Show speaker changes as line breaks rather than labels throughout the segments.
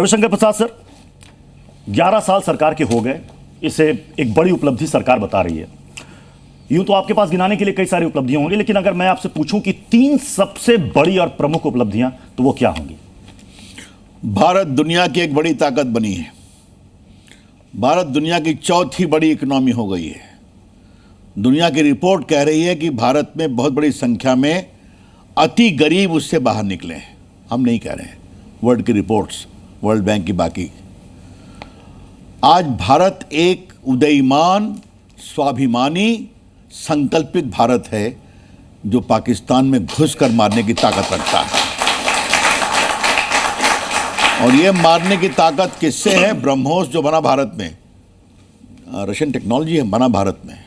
रविशंकर प्रसाद sir, 11 साल सरकार के हो गए, इसे एक बड़ी उपलब्धि सरकार बता रही है। यूं तो आपके पास गिनाने के लिए कई सारी उपलब्धियां होंगी, लेकिन अगर मैं आपसे पूछूं कि 3 सबसे बड़ी और प्रमुख उपलब्धियां, तो वो क्या होंगी?
भारत दुनिया की एक बड़ी ताकत बनी है। भारत दुनिया की चौथी बड़ी इकोनॉमी हो गई है। दुनिया की रिपोर्ट कह रही है कि भारत में बहुत बड़ी संख्या में अति गरीब उससे बाहर निकले हैं। हम नहीं कह रहे हैं, वर्ल्ड की रिपोर्ट्स, वर्ल्ड बैंक की बाकी। आज भारत एक उदयमान, स्वाभिमानी, संकल्पित भारत है जो पाकिस्तान में घुसकर मारने की ताकत रखता है। और ये मारने की ताकत किससे है? ब्रह्मोस जो बना भारत में, रशियन टेक्नोलॉजी है, बना भारत में,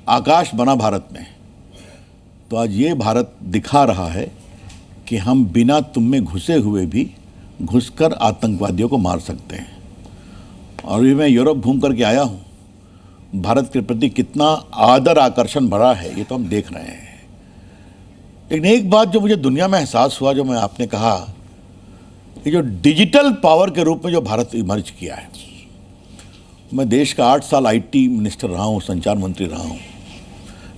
आकाश बना भारत में। तो आज ये भारत दिखा रहा है कि हम बिना तुम में घुसे हुए भी घुसकर आतंकवादियों को मार सकते हैं। और अभी मैं यूरोप घूम करके आया हूँ, भारत के प्रति कितना आदर आकर्षण बढ़ा है ये तो हम देख रहे हैं। लेकिन एक बात जो मुझे दुनिया में एहसास हुआ, जो मैं आपने कहा, ये जो डिजिटल पावर के रूप में जो भारत इमर्ज किया है। मैं देश का 8 साल आईटी मिनिस्टर रहा हूँ, संचार मंत्री रहा हूँ।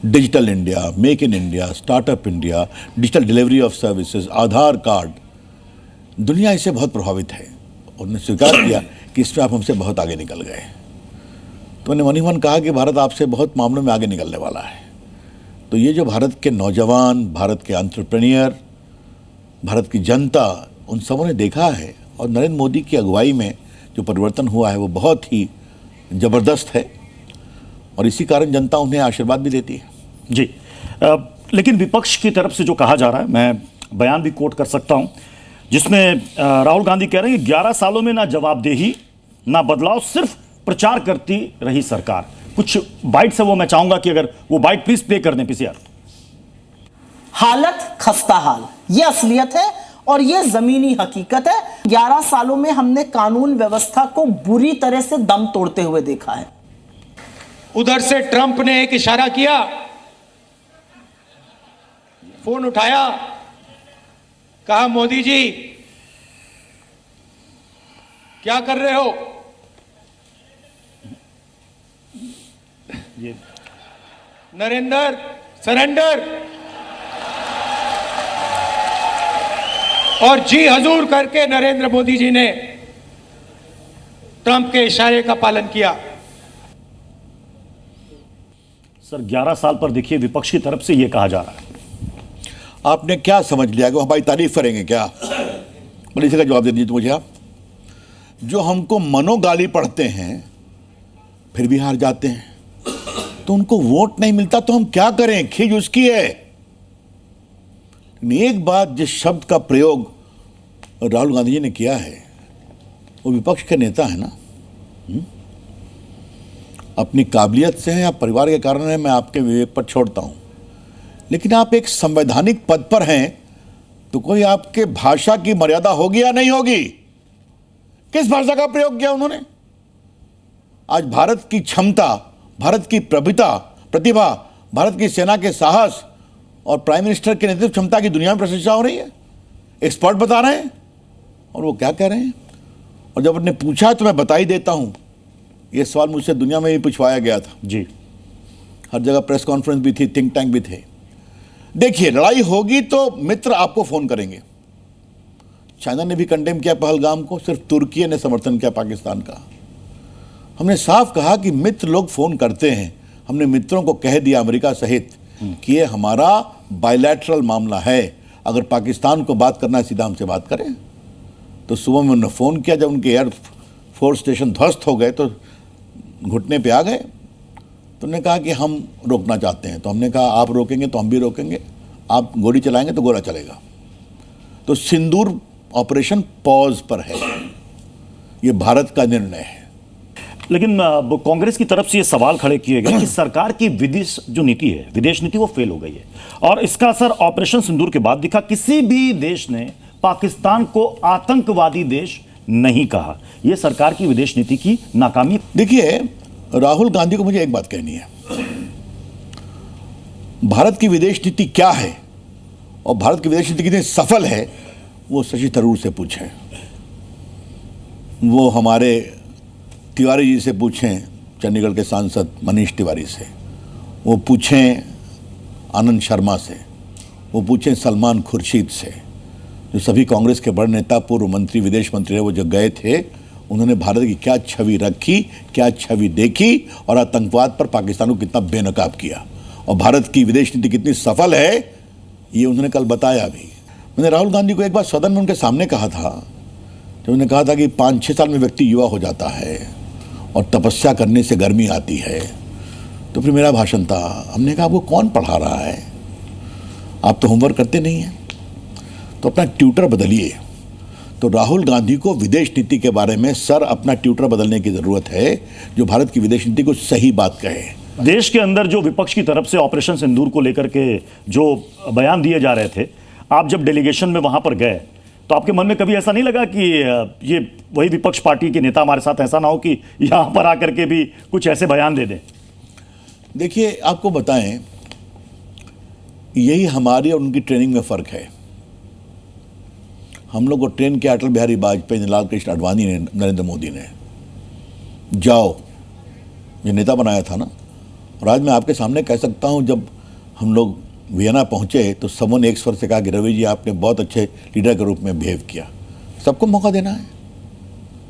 Digital India, make in India, startup India, digital delivery of services, Aadhaar card, दुनिया इससे बहुत प्रभावित है। और उन्होंने स्वीकार किया कि इसमें आप हमसे बहुत आगे निकल गए। तो मैंने मन ही मन कहा कि भारत आपसे बहुत मामलों में आगे निकलने वाला है। तो ये जो भारत के नौजवान, भारत के एंटरप्रेन्योर, भारत की जनता, उन सबों ने देखा है। और नरेंद्र मोदी की अगुवाई में जो परिवर्तन हुआ है वो बहुत ही ज़बरदस्त है। और इसी कारण जनता उन्हें आशीर्वाद भी देती है।
जी, लेकिन विपक्ष की तरफ से जो कहा जा रहा है, मैं बयान भी कोट कर सकता हूं, जिसमें राहुल गांधी कह रहे हैं कि 11 सालों में ना जवाबदेही ना बदलाव, सिर्फ प्रचार करती रही सरकार। कुछ बाइट्स है वो मैं चाहूंगा कि अगर वो बाइट प्लीज प्ले कर दें पीसीआर।
हालत खस्ता हाल, ये असलियत है और ये जमीनी हकीकत है। 11 सालों में हमने कानून व्यवस्था को बुरी तरह से दम तोड़ते हुए देखा है।
उधर से ट्रंप ने एक इशारा किया, फोन उठाया, कहा मोदी जी क्या कर रहे हो?
ये
नरेंद्र सरेंडर, और जी हजूर करके नरेंद्र मोदी जी ने ट्रंप के इशारे का पालन किया।
सर, 11 साल पर देखिए विपक्ष की तरफ से यह कहा जा रहा है।
आपने क्या समझ लिया कि वो हमारी तारीफ करेंगे क्या? बोले इसका जवाब दे दीजिए तो मुझे आप। जो हमको मनोगाली पढ़ते हैं फिर भी हार जाते हैं, तो उनको वोट नहीं मिलता तो हम क्या करें? खिज उसकी है। एक बात, जिस शब्द का प्रयोग राहुल गांधी जी ने किया है, वो विपक्ष के नेता है ना, अपनी काबिलियत से है या परिवार के कारण है, मैं आपके विवेक पर छोड़ता हूं। लेकिन आप एक संवैधानिक पद पर हैं तो कोई आपके भाषा की मर्यादा होगी या नहीं होगी? किस भाषा का प्रयोग किया उन्होंने? आज भारत की क्षमता, भारत की प्रतिभा, भारत की सेना के साहस और प्राइम मिनिस्टर के नेतृत्व क्षमता की दुनिया में प्रशंसा हो रही है। एक्सपर्ट बता रहे हैं और वो क्या कह रहे हैं। और जब उन्होंने पूछा तो मैं बता ही देता हूं, ये सवाल मुझसे दुनिया में भी पूछवाया गया था
जी,
हर जगह प्रेस कॉन्फ्रेंस भी थी, थिंक टैंक भी थे। देखिए, लड़ाई होगी तो मित्र आपको फोन करेंगे। चाइना ने भी कंडेम किया पहलगाम को, सिर्फ तुर्की ने समर्थन किया पाकिस्तान का। हमने साफ कहा कि मित्र लोग फोन करते हैं। हमने मित्रों को कह दिया, अमेरिका सहित, कि ये हमारा बायलैटरल मामला है। अगर पाकिस्तान को बात करना है सीधा हमसे बात करें। तो सुबह में उन्होंने फ़ोन किया, जब उनके एयर फोर्स स्टेशन ध्वस्त हो गए तो घुटने पे आ गए। तो उन्होंने कहा कि हम रोकना चाहते हैं। तो हमने कहा आप रोकेंगे तो हम भी रोकेंगे, आप गोली चलाएंगे तो गोला चलेगा। तो सिंदूर ऑपरेशन पॉज पर है, ये भारत का निर्णय है।
लेकिन कांग्रेस की तरफ से ये सवाल खड़े किए गए कि सरकार की विदेश जो नीति है, विदेश नीति, वो फेल हो गई है और इसका असर ऑपरेशन सिंदूर के बाद दिखा। किसी भी देश ने पाकिस्तान को आतंकवादी देश नहीं कहा। यह सरकार की विदेश नीति की नाकामी।
देखिए, राहुल गांधी को मुझे एक बात कहनी है, भारत की विदेश नीति क्या है और भारत की विदेश नीति कितनी सफल है, वो शशि थरूर से पूछें। वो हमारे तिवारी जी से पूछें, चंडीगढ़ के सांसद मनीष तिवारी से, वो पूछें आनंद शर्मा से, वो पूछें सलमान खुर्शीद से, जो सभी कांग्रेस के बड़े नेता, पूर्व मंत्री, विदेश मंत्री रहे, वो जो गए थे, उन्होंने भारत की क्या छवि रखी, क्या छवि देखी और आतंकवाद पर पाकिस्तान को कितना बेनकाब किया और भारत की विदेश नीति कितनी सफल है, ये उन्होंने कल बताया भी। मैंने राहुल गांधी को एक बार सदन में उनके सामने कहा था, जब उन्होंने कहा था कि 5-6 साल में व्यक्ति युवा हो जाता है और तपस्या करने से गर्मी आती है, तो फिर मेरा भाषण था, हमने कहा आपको कौन पढ़ा रहा है, आप तो होमवर्क करते नहीं हैं, तो अपना ट्यूटर बदलिए। तो राहुल गांधी को विदेश नीति के बारे में सर अपना ट्यूटर बदलने की ज़रूरत है, जो भारत की विदेश नीति को सही बात कहे।
देश के अंदर जो विपक्ष की तरफ से ऑपरेशन सिंदूर को लेकर के जो बयान दिए जा रहे थे, आप जब डेलीगेशन में वहां पर गए तो आपके मन में कभी ऐसा नहीं लगा कि ये वही विपक्ष पार्टी के नेता हमारे साथ ऐसा ना हो कि यहां पर आकर के भी कुछ ऐसे बयान दे दें?
देखिए, आपको बताएं, यही हमारी और उनकी ट्रेनिंग में फ़र्क है। हम लोग को ट्रेन किया अटल बिहारी वाजपेयी ने, लाल कृष्ण आडवाणी ने, नरेंद्र मोदी ने। जाओ, ये नेता बनाया था ना। और आज मैं आपके सामने कह सकता हूँ, जब हम लोग वियना पहुँचे तो सबों ने एक स्वर से कहा कि रवि जी, आपने बहुत अच्छे लीडर के रूप में बिहेव किया, सबको मौका देना है।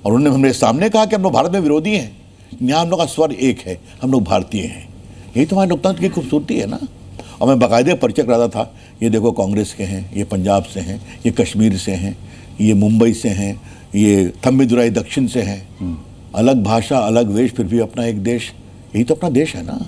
और उन्होंने हमारे सामने कहा कि हम लोग भारत में विरोधी हैं, यहाँ हम लोग का स्वर एक है, हम लोग भारतीय हैं। यही तो हमारे लोकतंत्र की खूबसूरती है ना। और मैं बाकायदे परिचय कराता था, ये देखो कांग्रेस के हैं, ये पंजाब से हैं, ये कश्मीर से हैं, ये मुंबई से हैं, ये थम्बीदुराई दक्षिण से हैं। अलग भाषा, अलग वेश, फिर भी अपना एक देश। यही तो अपना देश है ना।